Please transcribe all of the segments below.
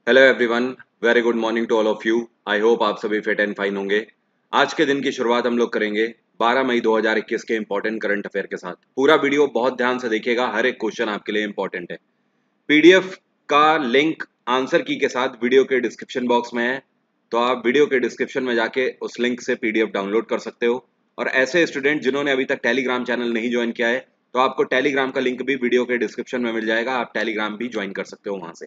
Hello everyone, very good morning to all of you. I hope आप सभी fit and fine होंगे। आज के दिन की शुरुआत हम लोग करेंगे 12 मई 2021 के इंपॉर्टेंट करंट अफेयर के साथ। पूरा वीडियो बहुत ध्यान से देखिएगा, हर एक क्वेश्चन आपके लिए इंपॉर्टेंट है। पीडीएफ का लिंक आंसर की के साथ वीडियो के डिस्क्रिप्शन बॉक्स में है, तो आप वीडियो के डिस्क्रिप्शन में जाके उस लिंक से पीडीएफ डाउनलोड कर सकते हो। और ऐसे स्टूडेंट जिन्होंने अभी तक टेलीग्राम चैनल नहीं ज्वाइन किया है, तो आपको टेलीग्राम का लिंक भी वीडियो के डिस्क्रिप्शन में मिल जाएगा, आप टेलीग्राम भी ज्वाइन कर सकते हो वहां से।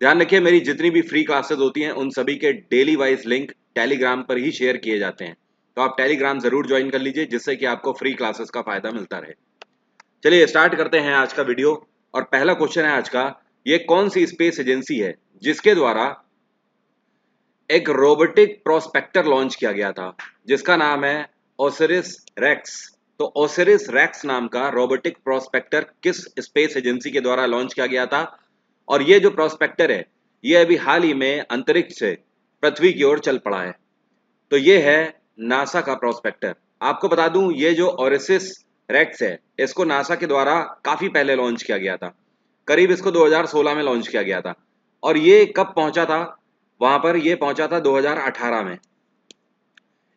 ध्यान रखिए, मेरी जितनी भी फ्री क्लासेस होती हैं उन सभी के डेली वाइज लिंक टेलीग्राम पर ही शेयर किए जाते हैं, तो आप टेलीग्राम जरूर ज्वाइन कर लीजिए जिससे कि आपको फ्री क्लासेस का फायदा मिलता रहे। चलिए स्टार्ट करते हैं आज का वीडियो। और पहला क्वेश्चन है आज का, ये कौन सी स्पेस एजेंसी है जिसके द्वारा एक रोबोटिक प्रोस्पेक्टर लॉन्च किया गया था जिसका नाम है ओसिरिस रेक्स। तो ओसिरिस रेक्स नाम का रोबोटिक प्रोस्पेक्टर किस स्पेस एजेंसी के द्वारा लॉन्च किया गया था? और ये जो प्रोस्पेक्टर है ये अभी हाल ही में अंतरिक्ष से पृथ्वी की ओर चल पड़ा है। तो ये है नासा का प्रोस्पेक्टर। आपको बता दूं, ये जो ओरिसिस रेक्स है इसको नासा के द्वारा काफी पहले लॉन्च किया गया था, करीब इसको 2016 में लॉन्च किया गया था। और ये कब पहुंचा था वहां पर? ये पहुंचा था 2018 में।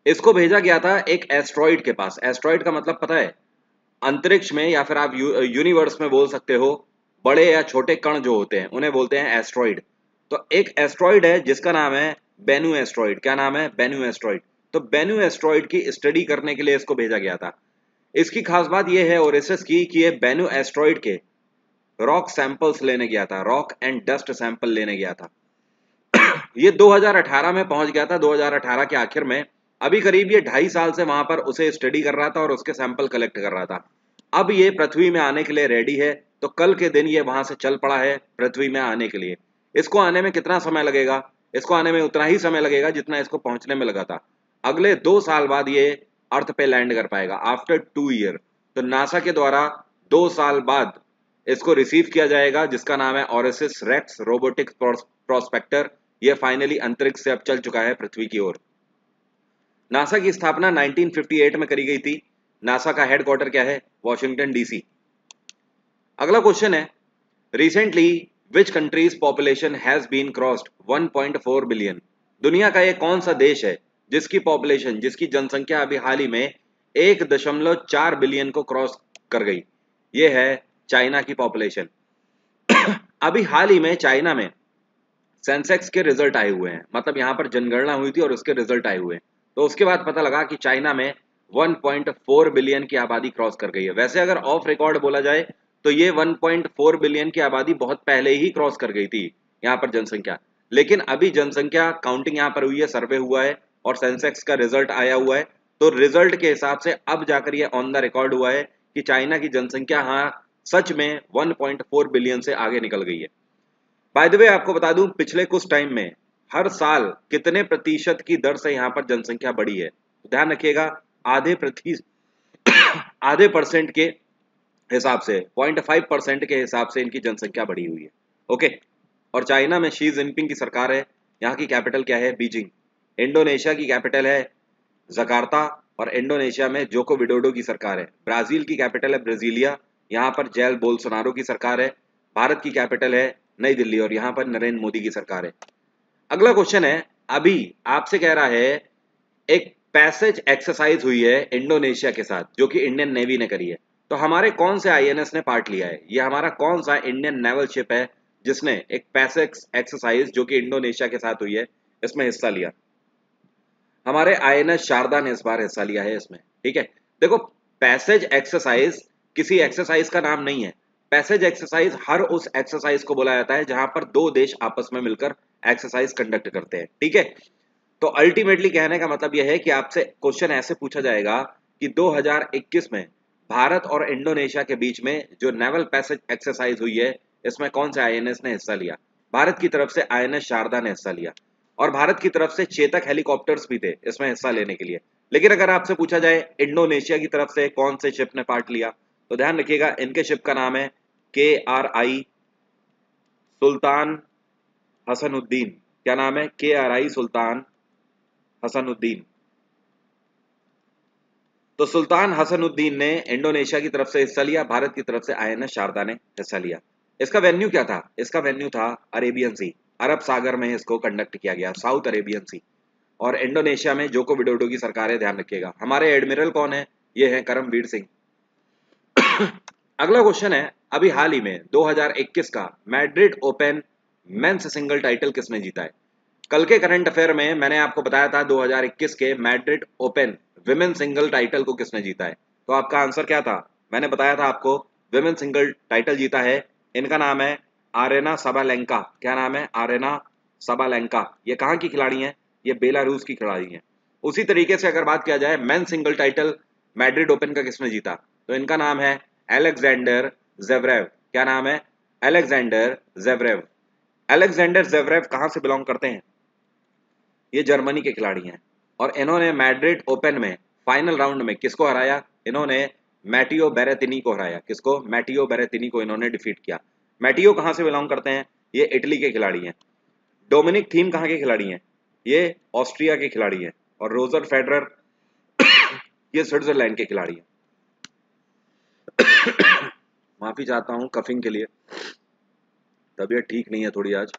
इसको भेजा गया था एक एस्ट्रॉइड के पास। एस्ट्रॉइड का मतलब पता है? अंतरिक्ष में या फिर आप यूनिवर्स में बोल सकते हो, बड़े या छोटे कण जो होते हैं उन्हें बोलते हैं एस्ट्रॉइड। तो एक एस्ट्रॉइड है जिसका नाम है बेनू एस्ट्रॉइड। क्या नाम है? Bennu asteroid. तो बेनू एस्ट्रॉइड की स्टडी करने के लिए इसको भेजा गया था। इसकी खास बात यह है ओरेसस की कि ये बेनू एस्ट्रॉइड के रॉक सैंपल्स लेने गया था, रॉक एंड डस्ट सैंपल लेने गया था। ये 2018 में पहुंच गया था, 2018 के आखिर में। अभी करीब ये 2.5 साल से वहां पर उसे स्टडी कर रहा था और उसके सैंपल कलेक्ट कर रहा था। अब ये पृथ्वी में आने के लिए रेडी है, तो कल के दिन ये वहां से चल पड़ा है पृथ्वी में आने के लिए। इसको आने में कितना समय लगेगा? इसको आने में उतना ही समय लगेगा जितना इसको पहुंचने में लगा था। अगले 2 साल बाद ये अर्थ पे लैंड कर पाएगा, आफ्टर 2 ईयर। तो नासा के द्वारा 2 साल बाद इसको रिसीव किया जाएगा, जिसका नाम है ओरेसिस रेक्स रोबोटिक प्रोस्पेक्टर। ये फाइनली अंतरिक्ष से अब चल चुका है पृथ्वी की ओर। नासा की स्थापना 1958 में करी गई थी। नासा का हेडक्वार्टर क्या है? Washington DC. अगला क्वेश्चन है, recently which countries population has been crossed 1.4 billion? दुनिया का ये कौन सा देश है जिसकी पॉपुलेशन, जिसकी जनसंख्या अभी हाल ही में 1.4 बिलियन को क्रॉस कर गई? ये है चाइना की पॉपुलेशन। अभी हाल ही में चाइना में सेंसेक्स के रिजल्ट आए हुए हैं, मतलब यहाँ पर जनगणना हुई थी और उसके रिजल्ट आए हुए हैं। तो उसके बाद पता लगा कि चाइना में 1.4 बिलियन की आबादी क्रॉस कर गई है। वैसे अगर ऑफ रिकॉर्ड बोला जाए तो ये 1.4 बिलियन की आबादी बहुत पहले ही क्रॉस कर गई थी यहाँ पर जनसंख्या। लेकिन अभी जनसंख्या काउंटिंग यहाँ पर हुई है, सर्वे हुआ है और सेंसेक्स का रिजल्ट आया हुआ है। तो रिजल्ट के हिसाब से अब जाकर ये ऑन द रिकॉर्ड हुआ है कि चाइना की जनसंख्या हाँ सच में 1.4 बिलियन से आगे निकल गई है। बाय द वे आपको बता दूं, पिछले कुछ टाइम में हर साल कितने प्रतिशत की दर से यहाँ पर जनसंख्या बढ़ी है? तो ध्यान रखिएगा, आधे प्रतिशत आधे परसेंट के हिसाब से, 0.5% के हिसाब से इनकी जनसंख्या बढ़ी हुई है। ओके। और चाइना में शी जिनपिंग की सरकार है। यहाँ की कैपिटल क्या है? बीजिंग। इंडोनेशिया की कैपिटल है जकार्ता और इंडोनेशिया में जोको विडोडो की सरकार है। ब्राजील की कैपिटल है ब्राजीलिया, यहाँ पर जेल बोल्सोनारो की सरकार है। भारत की कैपिटल है नई दिल्ली और यहाँ पर नरेंद्र मोदी की सरकार है। अगला क्वेश्चन है, अभी आपसे कह रहा है एक पैसेज एक्सरसाइज हुई है इंडोनेशिया के साथ जो कि इंडियन नेवी ने करी है। तो हमारे कौन से आईएनएस ने पार्ट लिया है? ये हमारा कौन सा इंडियन नेवल शिप है जिसने एक पैसेज एक्सरसाइज जो कि इंडोनेशिया के साथ हुई है इसमें हिस्सा लिया? हमारे आईएनएस शारदा ने इस बार हिस्सा लिया है इसमें। ठीक है, देखो, पैसेज एक्सरसाइज किसी एक्सरसाइज का नाम नहीं है। पैसेज एक्सरसाइज हर उस एक्सरसाइज को बोला जाता है जहां पर दो देश आपस में मिलकर एक्सरसाइज कंडक्ट करते हैं। ठीक है, तो अल्टीमेटली कहने का मतलब यह है कि आपसे क्वेश्चन ऐसे पूछा जाएगा कि 2021 में भारत और इंडोनेशिया के बीच में जो नेवल पैसेज एक्सरसाइज हुई है इसमें कौन से आईएनएस ने हिस्सा लिया? भारत की तरफ से आईएनएस शारदा ने हिस्सा लिया और भारत की तरफ से चेतक हेलीकॉप्टर्स भी थे इसमें हिस्सा लेने के लिए। लेकिन अगर आपसे पूछा जाए इंडोनेशिया की तरफ से कौन से शिप ने पार्ट लिया, तो ध्यान रखिएगा इनके शिप का नाम है KRI सुल्तान हसनुद्दीन। क्या नाम है? KRI सुल्तान हसनुद्दीन। तो सुल्तान हसनुद्दीन ने इंडोनेशिया की तरफ से हिस्सा लिया, भारत की तरफ से आईएनएस शारदा ने हिस्सा लिया। इसका वेन्यू क्या था? इसका वेन्यू था अरेबियन सी। अरब सागर में इसको कंडक्ट किया गया, साउथ अरेबियन सी। और इंडोनेशिया में जोको विडोडो की सरकार है, ध्यान रखिएगा। हमारे एडमिरल कौन है? ये है करमवीर सिंह। अगला क्वेश्चन है, अभी हाल ही में 2021 का Madrid open men's single title किसने जीता है? कल के करंट अफेयर में मैंने आपको बताया था 2021 के Madrid open women single title को किसने जीता है। तो आपका आंसर क्या था? मैंने बताया था आपको विमेन सिंगल टाइटल जीता है, इनका नाम है आरेना साबालेंका। क्या नाम है? Arena Sabalenka. ये कहाँ की खिलाड़ी हैं? ये बेलारूस की खिलाड़ी हैं। उसी तरीके से अगर बात किया जाए men single title Madrid open का किसने जीता, तो इनका नाम है एलेक्जेंडर ज़ेवरेव। क्या नाम है? Alexander Zverev. एलेक्जेंडर ज़ेवरेव कहाँ से बिलोंग करते हैं? ये जर्मनी के खिलाड़ी हैं और इन्होंने मैड्रिड ओपन में फाइनल राउंड में किसको हराया? इन्होंने मैटियो बेरेतिनी को हराया। किसको? मैटियो बेरेतिनी को इन्होंने डिफीट किया। मैटियो कहाँ से बिलोंग करते हैं? ये इटली के खिलाड़ी हैं। डोमिनिक थीम कहाँ के खिलाड़ी हैं? ये ऑस्ट्रिया के खिलाड़ी हैं। और रोजर फेडरर ये स्विट्जरलैंड के खिलाड़ी हैं। माफी चाहता हूं कफिंग के लिए, तबीयत ठीक नहीं है थोड़ी आज।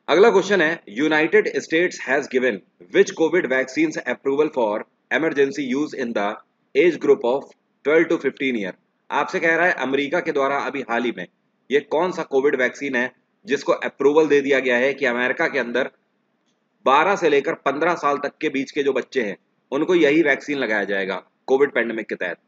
अगला क्वेश्चन है, United States has given which covid vaccine approval for emergency use in the age group of 12 to 15 year. आपसे कह रहा है अमेरिका के द्वारा अभी हाल ही में ये कौन सा कोविड वैक्सीन है जिसको अप्रूवल दे दिया गया है कि अमेरिका के अंदर 12 से लेकर 15 साल तक के बीच के जो बच्चे हैं उनको यही वैक्सीन लगाया जाएगा कोविड पेंडेमिक के तहत।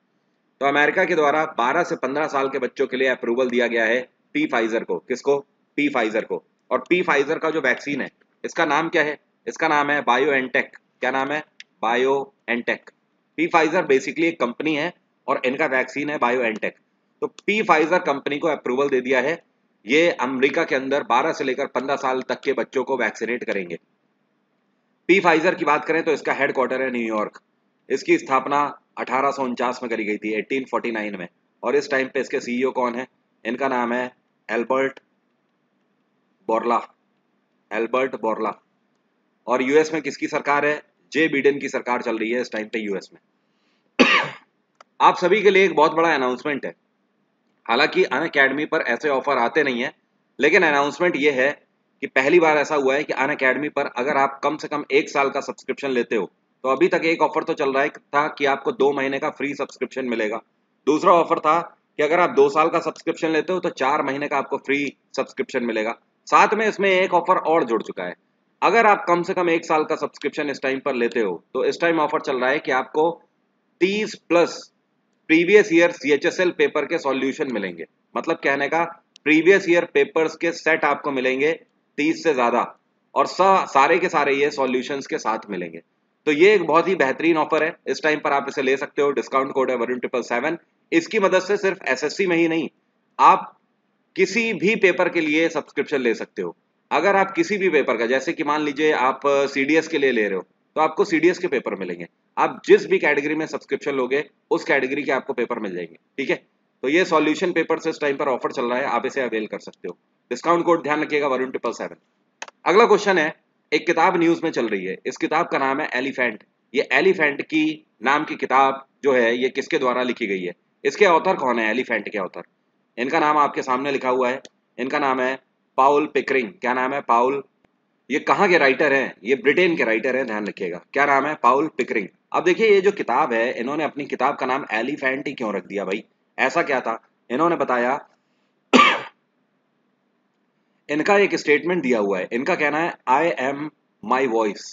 तो अमेरिका के द्वारा 12 से 15 साल के बच्चों के लिए अप्रूवल दिया गया है पी फाइजर को। किसको? पी फाइजर को। और पी फाइजर का जो वैक्सीन है इसका नाम क्या है? इसका नाम है बायो एनटेक। क्या नाम है? Bio NTech. P Pfizer basically एक कंपनी है और इनका वैक्सीन है बायो एनटेक। तो पी फाइजर कंपनी को अप्रूवल दे दिया है, ये अमेरिका के अंदर 12 से लेकर 15 साल तक के बच्चों को वैक्सीनेट करेंगे। पी फाइजर की बात करें तो इसका हेडक्वार्टर है न्यूयॉर्क। इसकी स्थापना 1849 में करी गई थी, 1849 में। और इस टाइम पे इसके सीईओ कौन है? इनका नाम है एल्बर्ट बोर्ला। एल्बर्ट बोर्ला। और यूएस में किसकी सरकार है? जे बिडेन की सरकार चल रही है इस टाइम पे यूएस में। आप सभी के लिए एक बहुत बड़ा अनाउंसमेंट है। हालांकि अनअकैडमी पर ऐसे ऑफर आते नहीं है, लेकिन अनाउंसमेंट ये है कि पहली बार ऐसा हुआ है कि अनअकैडमी पर अगर आप कम से कम 1 साल का सब्सक्रिप्शन लेते हो तो अभी तक एक ऑफर तो चल रहा है था कि आपको 2 महीने का फ्री सब्सक्रिप्शन मिलेगा। दूसरा ऑफर था कि अगर आप 2 साल का सब्सक्रिप्शन लेते हो तो 4 महीने का आपको फ्री सब्सक्रिप्शन मिलेगा। साथ में इसमें एक ऑफर और जुड़ चुका है, अगर आप कम से कम 1 साल का सब्सक्रिप्शन इस टाइम पर लेते हो तो इस टाइम ऑफर चल रहा है कि आपको 30+ प्रीवियस ईयर सीएचएसएल पेपर के सॉल्यूशन मिलेंगे। मतलब कहने का प्रीवियस ईयर पेपर्स के सेट आपको मिलेंगे 30 से ज्यादा, और सारे के सारे ये सॉल्यूशंस के साथ मिलेंगे। तो ये एक बहुत ही बेहतरीन ऑफर है, इस टाइम पर आप इसे ले सकते हो। डिस्काउंट कोड है वरुण 777। इसकी मदद से सिर्फ एसएससी में ही नहीं, आप किसी भी पेपर के लिए सब्सक्रिप्शन ले सकते हो। अगर आप किसी भी पेपर का, जैसे कि मान लीजिए आप सीडीएस के लिए ले रहे हो तो आपको सीडीएस के पेपर मिलेंगे। आप जिस भी कैटेगरी में सब्सक्रिप्शन लोगे उस कैटेगरी के आपको पेपर मिल जाएंगे। ठीक है, तो ये सॉल्यूशन पेपर से इस टाइम पर ऑफर चल रहा है, आप इसे अवेल कर सकते हो। डिस्काउंट कोड ध्यान रखिएगा वरुण 777। अगला क्वेश्चन है, एक किताब न्यूज में चल रही है, इस किताब का नाम है एलिफेंट। ये एलिफेंट की नाम की किताब जो है ये किसके द्वारा लिखी गई है? इसके ऑथर कौन है? एलिफेंट के ऑथर, इनका नाम आपके सामने लिखा हुआ है। इनका नाम है पाउल पिकरिंग। क्या नाम है? पाउल। ये कहाँ के राइटर हैं? ये ब्रिटेन के राइटर हैं, ध्यान रखिएगा। क्या नाम है? पाउल पिकरिंग। अब देखिए ये जो किताब है, इन्होंने अपनी किताब का नाम एलिफेंट ही क्यों रख दिया भाई? ऐसा क्या था? इन्होंने बताया इनका एक स्टेटमेंट दिया हुआ है, इनका कहना है I am my voice.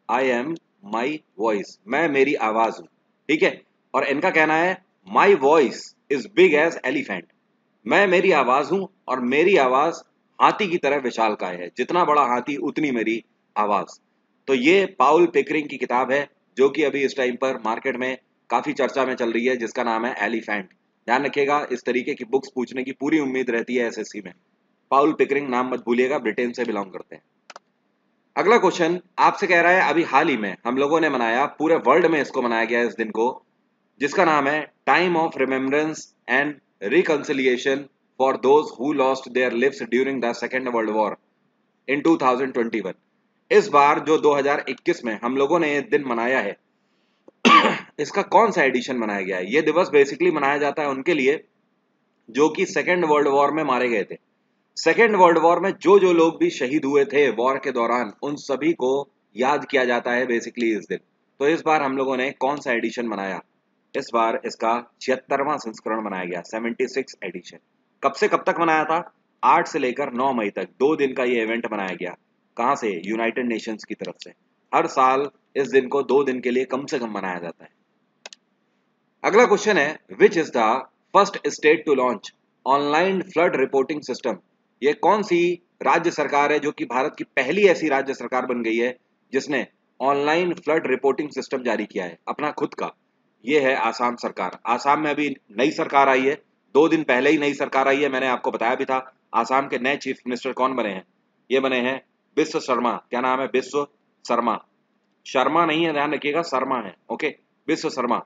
I am my voice, मैं मेरी आवाज हूं। ठीक है, और इनका कहना है my voice is big as elephant. मैं मेरी आवाज हूं और मेरी आवाज हाथी की तरह विशालकाय है, जितना बड़ा हाथी उतनी मेरी आवाज। तो ये पाउल पिकरिंग की किताब है जो कि अभी इस टाइम पर मार्केट में काफी चर्चा में चल रही है, जिसका नाम है एलिफेंट। ध्यान रखिएगा, इस तरीके की बुक्स पूछने की पूरी उम्मीद रहती है एसएससी में। पाउल पिकरिंग नाम मत भूलिएगा, ब्रिटेन से बिलोंग करते हैं। अगला क्वेश्चन आपसे कह रहा है, अभी हाल ही में हम लोगों ने मनाया, पूरे वर्ल्ड में इसको मनाया गया इस दिन को, जिसका नाम है time of remembrance and reconciliation for those who lost their lives during the second world war in 2021। इस बार जो 2021 में हम लोगों ने ये दिन मनाया है इसका कौन सा एडिशन मनाया गया है? ये दिवस बेसिकली मनाया जाता है उनके लिए जो कि सेकेंड वर्ल्ड वॉर में मारे गए थे। सेकेंड वर्ल्ड वॉर में जो जो लोग भी शहीद हुए थे वॉर के दौरान, उन सभी को याद किया जाता है बेसिकली इस दिन। तो इस बार हम लोगों ने कौन सा एडिशन बनाया? इस बार इसका 76वां संस्करण बनाया गया, 76 एडिशन। कब से कब तक मनाया था? 8 से लेकर 9 मई तक 2 दिन का ये इवेंट मनाया गया। कहाँ से? यूनाइटेड नेशंस की तरफ से। हर साल इस दिन को 2 दिन के लिए कम से कम मनाया जाता है। अगला क्वेश्चन है, which is the first state to launch online flood reporting system? ये कौन सी राज्य सरकार है जो कि भारत की पहली ऐसी राज्य सरकार बन गई है जिसने ऑनलाइन फ्लड रिपोर्टिंग सिस्टम जारी किया है अपना खुद का? ये है आसाम सरकार। आसाम में अभी नई सरकार आई है, 2 दिन पहले ही नई सरकार आई है, मैंने आपको बताया भी था। आसाम के नए चीफ मिनिस्टर कौन बने हैं? ये बने हैं बिस्व शर्मा। क्या नाम है? बिस्व शर्मा। शर्मा नहीं है, ध्यान रखिएगा, शर्मा है। ओके, बिस्व शर्मा।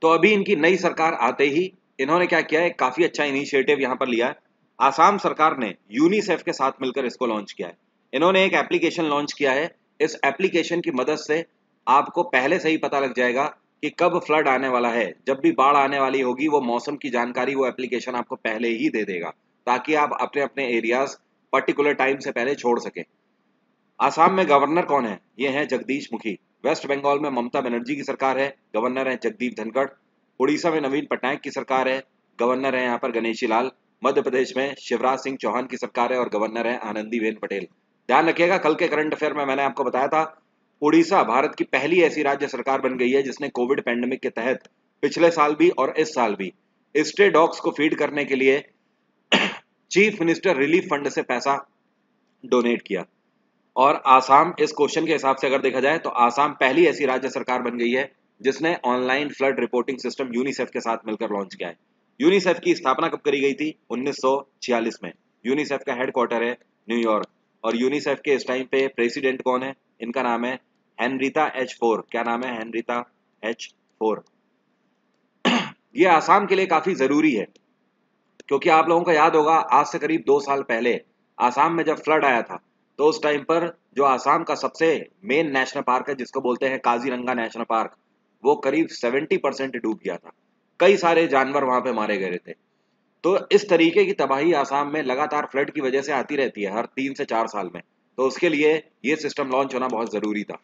तो अभी इनकी नई सरकार आते ही इन्होंने क्या किया है, काफी अच्छा इनिशिएटिव यहाँ पर लिया है। आसाम सरकार ने यूनिसेफ के साथ मिलकर इसको लॉन्च किया है। इन्होंने एक एप्लीकेशन लॉन्च किया है। इस एप्लीकेशन की मदद से आपको पहले से ही पता लग जाएगा कि कब फ्लड आने वाला है। जब भी बाढ़ आने वाली होगी, वो मौसम की जानकारी वो एप्लीकेशन आपको पहले ही दे देगा, ताकि आप अपने अपने एरियाज पर्टिकुलर टाइम से पहले छोड़ सके। आसाम में गवर्नर कौन है? ये है जगदीश मुखी। वेस्ट बंगाल में ममता बनर्जी की सरकार है, गवर्नर है जगदीप धनखड़। उड़ीसा में नवीन पटनायक की सरकार है, गवर्नर है यहाँ पर गणेशी लाल। मध्य प्रदेश में शिवराज सिंह चौहान की सरकार है और गवर्नर है आनंदीबेन पटेल। ध्यान रखिएगा, कल के करंट अफेयर में मैंने आपको बताया था, उड़ीसा भारत की पहली ऐसी राज्य सरकार बन गई है जिसने कोविड पैंडेमिक के तहत पिछले साल भी और इस साल भी स्ट्रे डॉग्स को फीड करने के लिए चीफ मिनिस्टर रिलीफ फंड से पैसा डोनेट किया। और आसाम, इस क्वेश्चन के हिसाब से अगर देखा जाए तो आसाम पहली ऐसी राज्य सरकार बन गई है जिसने online flood reporting system UNICEF के साथ मिलकर लॉन्च किया है। यूनिसेफ की स्थापना कब करी गई थी? 1946 में। यूनिसेफ का हेडक्वार्टर है न्यूयॉर्क। और यूनिसेफ के इस टाइम पे प्रेसिडेंट कौन है? इनका नाम है हेनरीता एच फोर। क्या नाम है? हेनरीता एच फोर। ये आसाम के लिए काफी जरूरी है, क्योंकि आप लोगों को याद होगा आज से करीब 2 साल पहले आसाम में जब फ्लड आया था, तो उस टाइम पर जो आसाम का सबसे मेन नेशनल पार्क है जिसको बोलते हैं काजीरंगा नेशनल पार्क, वो करीब 70% डूब गया था। कई सारे जानवर वहां पे मारे गए थे। तो इस तरीके की तबाही आसाम में लगातार फ्लड की वजह से आती रहती है हर 3 से 4 साल में। तो उसके लिए ये सिस्टम लॉन्च होना बहुत जरूरी था।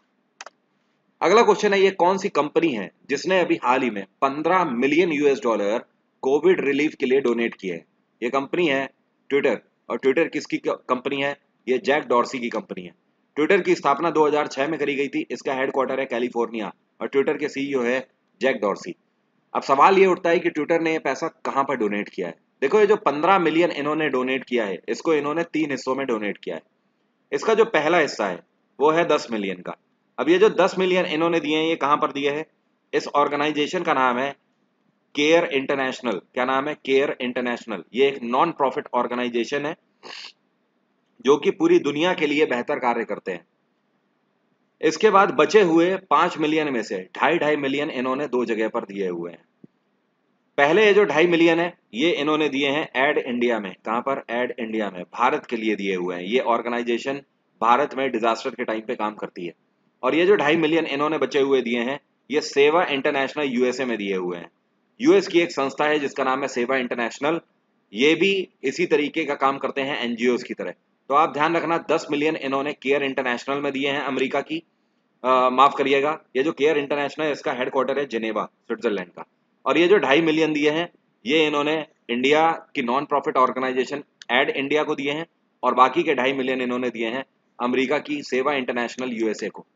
अगला क्वेश्चन है, ये कौन सी कंपनी है जिसने अभी हाल ही में 15 million US dollar Covid relief के लिए डोनेट किए हैं? ये कंपनी है ट्विटर। और ट्विटर किसकी कंपनी है? ये जैक डॉर्सी की कंपनी है। ट्विटर की स्थापना 2006 में करी गई थी। इसका हेडक्वार्टर है कैलिफोर्निया और ट्विटर के CEO है जैक डॉर्सी। अब सवाल ये उठता है कि ट्विटर ने ये पैसा कहाँ पर डोनेट किया है? देखो, ये जो 15 मिलियन इन्होंने डोनेट किया है, इसको इन्होंने 3 हिस्सों में डोनेट किया है। इसका जो पहला हिस्सा है वो है 10 मिलियन का। अब ये जो 10 मिलियन इन्होंने दिए हैं, ये कहां पर दिए हैं? इस ऑर्गेनाइजेशन का नाम है केयर इंटरनेशनल। क्या नाम है? Care international. ये एक नॉन प्रॉफिट ऑर्गेनाइजेशन है जो कि पूरी दुनिया के लिए बेहतर कार्य करते हैं। इसके बाद बचे हुए 5 मिलियन में से 2.5 मिलियन इन्होंने 2 जगह पर दिए हुए हैं। पहले ये जो 2.5 मिलियन है, ये इन्होंने दिए हैं एड इंडिया में। कहां पर? एड इंडिया में, भारत के लिए दिए हुए हैं। ये ऑर्गेनाइजेशन भारत में डिजास्टर के टाइम पे काम करती है। और ये जो 2.5 मिलियन इन्होंने बचे हुए दिए हैं, ये सेवा इंटरनेशनल यूएसए में दिए हुए हैं। यूएस की एक संस्था है जिसका नाम है सेवा इंटरनेशनल। ये भी इसी तरीके का काम करते हैं एनजीओ की तरह। तो आप ध्यान रखना, 10 मिलियन इन्होंने केयर इंटरनेशनल में दिए हैं अमेरिका की। माफ करिएगा, ये जो केयर इंटरनेशनल है इसका हेडक्वार्टर है जेनेवा, स्विट्जरलैंड का। और ये जो 2.5 मिलियन दिए हैं, ये इन्होंने इंडिया की non profit organisation Aid India को दिए हैं। और बाकी के 2.5 मिलियन इन्होंने दिए हैं अमेरिका की सेवा इंटरनेशनल यूएसए को।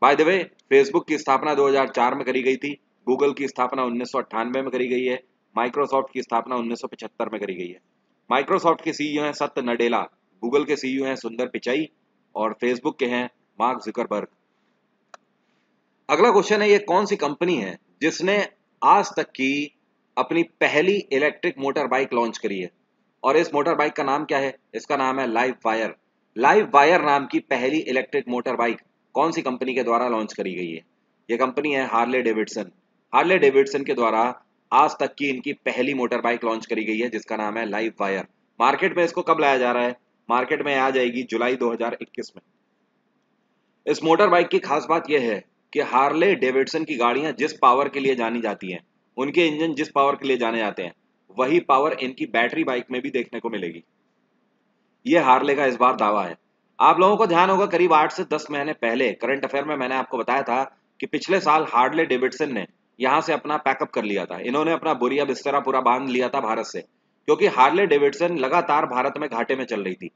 बाय द वे, फेसबुक की स्थापना 2004 में करी गई थी। गूगल की स्थापना 1998 में करी गई है। माइक्रोसॉफ्ट की स्थापना 1975 में करी गई है। माइक्रोसॉफ्ट के CEO हैं सत्य नडेला, गूगल के CEO हैं सुंदर पिचाई और फेसबुक के हैं मार्क जुकरबर्ग। अगला क्वेश्चन है, ये कौन सी कंपनी है जिसने आज तक की अपनी पहली इलेक्ट्रिक मोटर बाइक लॉन्च करी है? और इस मोटर बाइक का नाम क्या है? इसका नाम है लाइव वायर। लाइव वायर नाम की पहली इलेक्ट्रिक मोटर बाइक कौन सी कंपनी के द्वारा लॉन्च करी गई है? ये कंपनी है हार्ले डेविडसन। हार्ले डेविडसन के द्वारा आज तक की इनकी पहली मोटर बाइक लॉन्च करी गई है जिसका नाम है लाइव वायर। मार्केट में इसको कब लाया जा रहा है? मार्केट में आ जाएगी जुलाई 2021 में। इस मोटर बाइक की खास बात यह है कि हार्ले डेविडसन की गाड़ियां जिस पावर के लिए जानी जाती हैं, उनके इंजन जिस पावर के लिए जाने जाते हैं, वही पावर इनकी बैटरी बाइक में भी देखने को मिलेगी। ये हार्ले का इस बार दावा है। आप लोगों को ध्यान होगा करीब 8 से 10 महीने पहले करंट अफेयर में मैंने आपको बताया था कि पिछले साल हार्ले डेविडसन ने यहाँ से अपना पैकअप कर लिया था। इन्होंने अपना बोरिया बिस्तरा पूरा बांध लिया था भारत से, क्योंकि हार्ले डेविडसन लगातार भारत में घाटे में चल रही थी।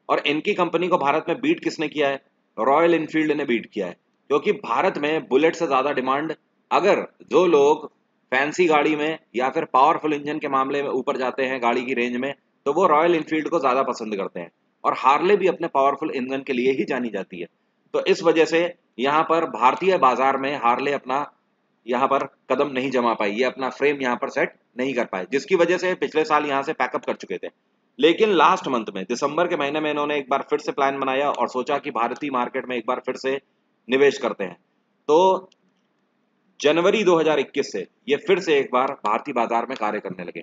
और इनकी कंपनी को भारत में बीट किसने किया है? रॉयल इनफील्ड ने बीट किया है, क्योंकि भारत में बुलेट से ज्यादा डिमांड, अगर जो लोग फैंसी गाड़ी में या फिर पावरफुल इंजन के मामले में ऊपर जाते हैं गाड़ी की रेंज में, तो वो रॉयल इनफील्ड को ज्यादा पसंद करते हैं। और हार्ले भी अपने पावरफुल इंजन के लिए ही जानी जाती है। तो इस वजह से यहाँ पर भारतीय बाजार में हार्ले अपना यहाँ पर कदम नहीं जमा पाई, ये अपना फ्रेम यहाँ पर सेट नहीं कर पाए, जिसकी वजह से पिछले साल यहाँ से पैकअप कर चुके थे। लेकिन लास्ट मंथ में दिसंबर के महीने में इन्होंने एक बार फिर से प्लान बनाया और सोचा कि भारतीय मार्केट में एक बार फिर से निवेश करते हैं। तो जनवरी 2021 से ये फिर से एक बार भारतीय बाजार में कार्य करने लगे।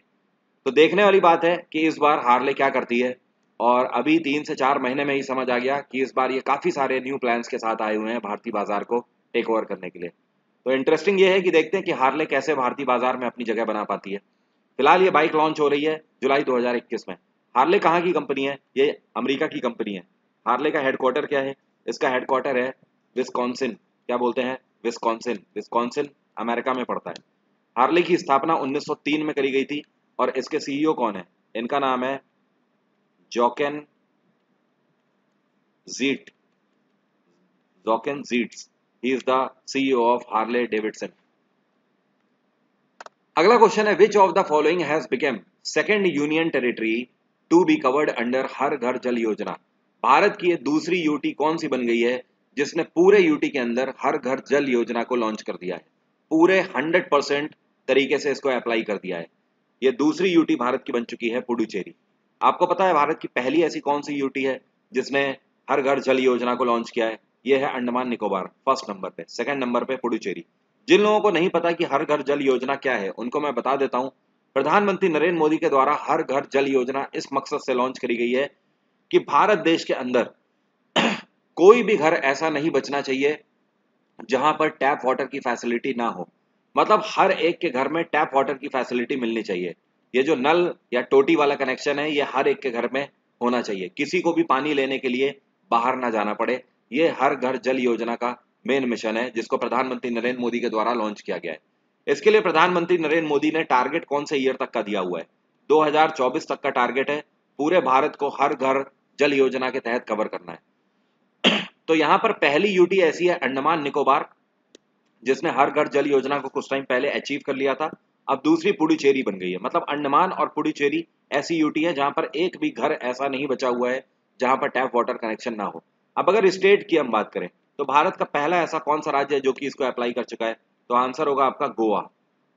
तो देखने वाली बात है कि इस बार हार्ले क्या करती है। और अभी 3 से 4 महीने में ही समझ आ गया कि इस बार ये काफी सारे न्यू प्लान्स के साथ आए हुए हैं भारतीय बाजार को टेक ओवर करने के लिए। तो इंटरेस्टिंग ये है कि देखते हैं कि हार्ले कैसे भारतीय बाजार में अपनी जगह बना पाती है। फिलहाल ये बाइक लॉन्च हो रही है जुलाई 2021 में। हार्ले कहाँ की कंपनी है? ये अमेरिका की कंपनी है। हार्ले का हेडक्वार्टर क्या है? इसका हेडक्वार्टर है विस्कॉन्सिन। क्या बोलते हैं? विस्कॉन्सिन। विस्कॉन्सिन अमेरिका में पड़ता है। हार्ले की स्थापना 1903 में करी गई थी और इसके सीईओ कौन है? इनका नाम है Jochen Zeitz. Jochen Zeitz. He is the CEO of Harley Davidson. अगला क्वेश्चन है, which of the following has become second union territory to be covered under हर घर जल योजना? भारत की ये दूसरी यूटी कौन सी बन गई है जिसने पूरे यूटी के अंदर हर घर जल योजना को लॉन्च कर दिया है? पूरे 100% तरीके से इसको अप्लाई कर दिया है। ये दूसरी यूटी भारत की बन चुकी है, पुडुचेरी। आपको पता है भारत की पहली ऐसी कौन सी यूटी है जिसने हर घर जल योजना को लॉन्च किया है? ये है अंडमान निकोबार, फर्स्ट नंबर पे। सेकंड नंबर पे पुडुचेरी। जिन लोगों को नहीं पता कि हर घर जल योजना क्या है, उनको मैं बता देता हूं। प्रधानमंत्री नरेंद्र मोदी के द्वारा हर घर जल योजना इस मकसद से लॉन्च करी गई है कि भारत देश के अंदर कोई भी घर ऐसा नहीं बचना चाहिए जहां पर टैप वाटर की फैसिलिटी ना हो। मतलब हर एक के घर में टैप वाटर की फैसिलिटी मिलनी चाहिए। ये जो नल या टोटी वाला कनेक्शन है, ये हर एक के घर में होना चाहिए। किसी को भी पानी लेने के लिए बाहर ना जाना पड़े। ये हर घर जल योजना का मेन मिशन है, जिसको प्रधानमंत्री नरेंद्र मोदी के द्वारा लॉन्च किया गया है। इसके लिए प्रधानमंत्री नरेंद्र मोदी ने टारगेट कौन से ईयर तक का दिया हुआ है? 2024 तक का टारगेट है। पूरे भारत को हर घर जल योजना के तहत कवर करना है। तो यहाँ पर पहली यूटी ऐसी है अंडमान निकोबार, जिसने हर घर जल योजना को कुछ टाइम पहले अचीव कर लिया था। अब दूसरी पुडुचेरी बन गई है। मतलब अंडमान और पुडुचेरी ऐसी यूटी है जहां पर एक भी घर ऐसा नहीं बचा हुआ है जहां पर टैप वाटर कनेक्शन ना हो। अब अगर स्टेट की हम बात करें तो भारत का पहला ऐसा कौन सा राज्य है जो कि इसको अप्लाई कर चुका है? तो आंसर होगा आपका गोवा।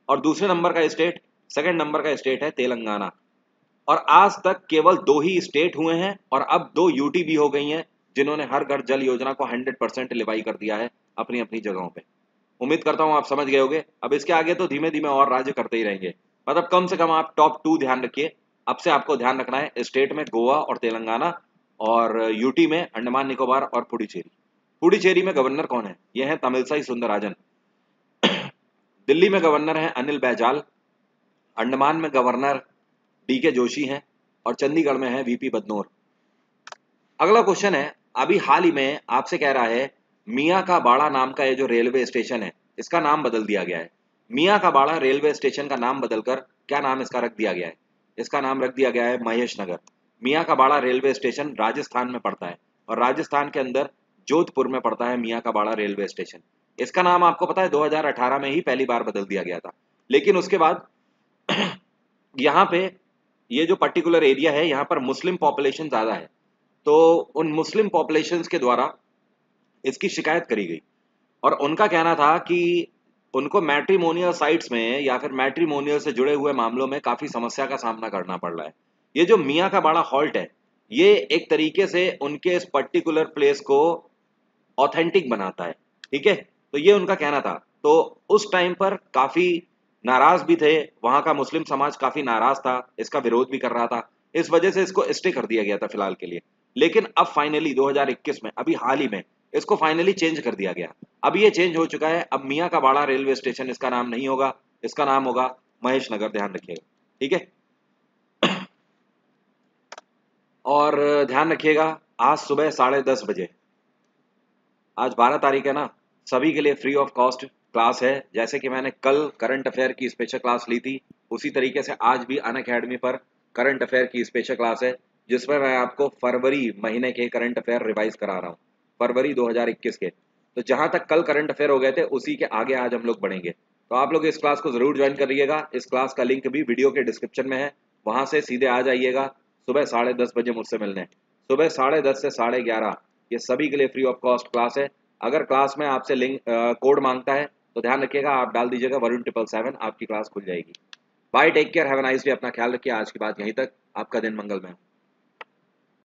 और दूसरे नंबर का स्टेट, सेकंड नंबर का स्टेट है तेलंगाना। और आज तक केवल 2 ही स्टेट हुए हैं और अब 2 यूटी भी हो गई हैं जिन्होंने हर घर जल योजना को 100% लिवाई कर दिया है अपनी अपनी जगहों पे। उम्मीद करता हूं आप समझ गए होंगे। अब इसके आगे तो धीमे धीमे और राज्य करते ही रहेंगे। मतलब कम से कम आप टॉप 2 ध्यान रखिए। अब से आपको ध्यान रखना है स्टेट में गोवा और तेलंगाना, और यूटी में अंडमान निकोबार और पुडुचेरी। पुडुचेरी में गवर्नर कौन है? ये है तमिलसाई सुंदरराजन। दिल्ली में गवर्नर है अनिल बैजाल। अंडमान में गवर्नर डीके जोशी हैं और चंडीगढ़ में है वीपी बदनोर। अगला क्वेश्चन है, अभी हाल ही में आपसे कह रहा है मियां का बाड़ा नाम का ये जो रेलवे स्टेशन है, इसका नाम बदल दिया गया है। मियां का बाड़ा रेलवे स्टेशन का नाम बदलकर क्या नाम इसका रख दिया गया है? इसका नाम रख दिया गया है महेश नगर। मियां का बाड़ा रेलवे स्टेशन राजस्थान में पड़ता है और राजस्थान के अंदर जोधपुर में पड़ता है मियां का बाड़ा रेलवे स्टेशन। इसका नाम आपको पता है 2018 में ही पहली बार बदल दिया गया था। लेकिन उसके बाद यहाँ पे ये जो पर्टिकुलर एरिया है, यहाँ पर मुस्लिम पॉपुलेशन ज्यादा है, तो उन मुस्लिम पॉपुलेशंस के द्वारा इसकी शिकायत करी गई और उनका कहना था कि उनको मैट्रिमोनियल साइट्स में या फिर मैट्रिमोनियल से जुड़े हुए मामलों में काफी समस्या का सामना करना पड़ रहा है। ये जो मियां का बाड़ा हॉल्ट है, ये एक तरीके से उनके इस पर्टिकुलर प्लेस को ऑथेंटिक बनाता है। ठीक है, तो ये उनका कहना था। तो उस टाइम पर काफी नाराज भी थे, वहां का मुस्लिम समाज काफी नाराज था, इसका विरोध भी कर रहा था। इस वजह से इसको स्टे कर दिया गया था फिलहाल के लिए। लेकिन अब फाइनली 2021 में, अभी हाल ही में इसको फाइनली चेंज कर दिया गया। अब ये चेंज हो चुका है। अब मियां का बाड़ा रेलवे स्टेशन इसका नाम नहीं होगा, इसका नाम होगा महेश नगर। ध्यान रखिएगा, ठीक है। और ध्यान रखिएगा, आज सुबह 10:30 बजे, आज 12 तारीख है ना, सभी के लिए फ्री ऑफ कॉस्ट क्लास है। जैसे कि मैंने कल करंट अफेयर की स्पेशल क्लास ली थी, उसी तरीके से आज भी अनअकैडमी पर करंट अफेयर की स्पेशल क्लास है, जिसमें मैं आपको फरवरी महीने के करंट अफेयर रिवाइज करा रहा हूँ, फरवरी 2021 के। तो जहां तक कल करंट अफेयर हो गए थे, उसी के आगे आज हम लोग बढ़ेंगे। तो आप लोग इस क्लास को जरूर ज्वाइन करिएगा। इस क्लास का लिंक भी वीडियो के डिस्क्रिप्शन में है, वहां से सीधे आ जाइएगा सुबह 10:30 बजे मुझसे मिलने। सुबह 10:30 से 11:30 ये सभी के लिए फ्री ऑफ कॉस्ट क्लास है। अगर क्लास में आपसे लिंक कोड मांगता है तो ध्यान रखिएगा, आप डाल दीजिएगा वरुण 777, आपकी क्लास खुल जाएगी। Bye, take care, have a nice day, अपना ख्याल रखिए। आज की बात यहीं तक, आपका दिन मंगलमय हो।